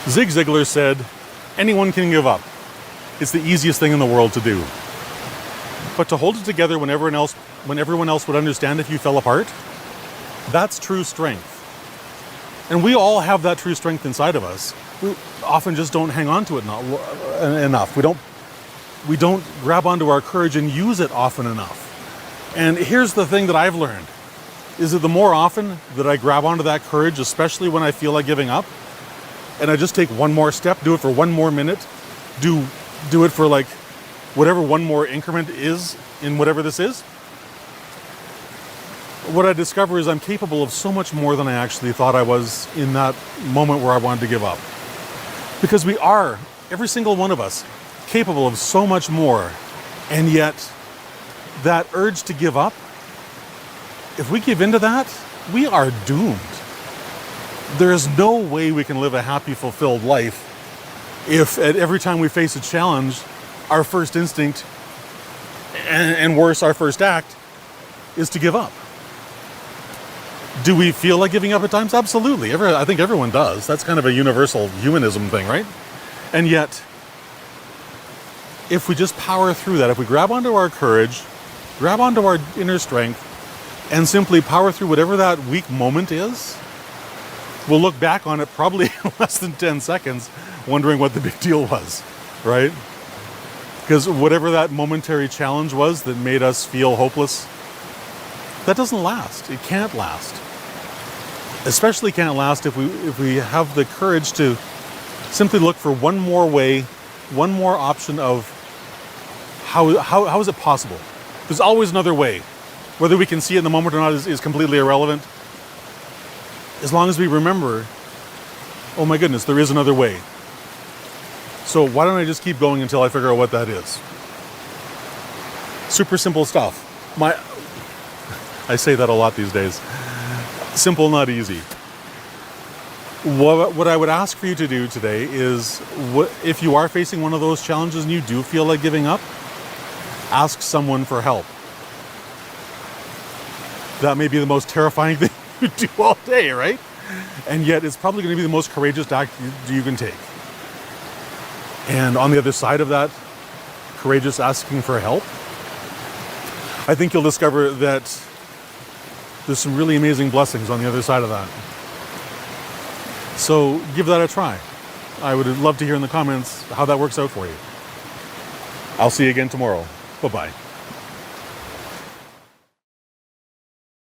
Zig Ziglar said, anyone can give up. It's the easiest thing in the world to do. But to hold it together when everyone else would understand if you fell apart, that's true strength. And we all have that true strength inside of us. We often just don't hang on to it enough. We don't grab onto our courage and use it often enough. And here's the thing that I've learned, is that the more often that I grab onto that courage, especially when I feel like giving up, and I just take one more step, do it for one more minute, do it for like whatever one more increment is in whatever this is, what I discover is I'm capable of so much more than I actually thought I was in that moment where I wanted to give up. Because we are, every single one of us, capable of so much more, and yet that urge to give up, if we give into that, we are doomed. There is no way we can live a happy, fulfilled life if at every time we face a challenge, our first instinct, and worse, our first act, is to give up. Do we feel like giving up at times? Absolutely. I think everyone does. That's kind of a universal humanism thing, right? And yet, if we just power through that, if we grab onto our courage, grab onto our inner strength, and simply power through whatever that weak moment is, we'll look back on it probably in less than 10 seconds, wondering what the big deal was, right? Because whatever that momentary challenge was that made us feel hopeless, that doesn't last. It can't last. Especially can't last if we have the courage to simply look for one more way, one more option of how is it possible? There's always another way. Whether we can see it in the moment or not is completely irrelevant. As long as we remember, oh my goodness, there is another way. So why don't I just keep going until I figure out what that is? Super simple stuff. I say that a lot these days. Simple, not easy. What I would ask for you to do today is, if you are facing one of those challenges and you do feel like giving up, ask someone for help. That may be the most terrifying thing you do all day, right? And yet it's probably going to be the most courageous act you can take. And on the other side of that courageous asking for help, I think you'll discover that there's some really amazing blessings on the other side of that. So give that a try. I would love to hear in the comments how that works out for you. I'll see you again tomorrow. Bye-bye.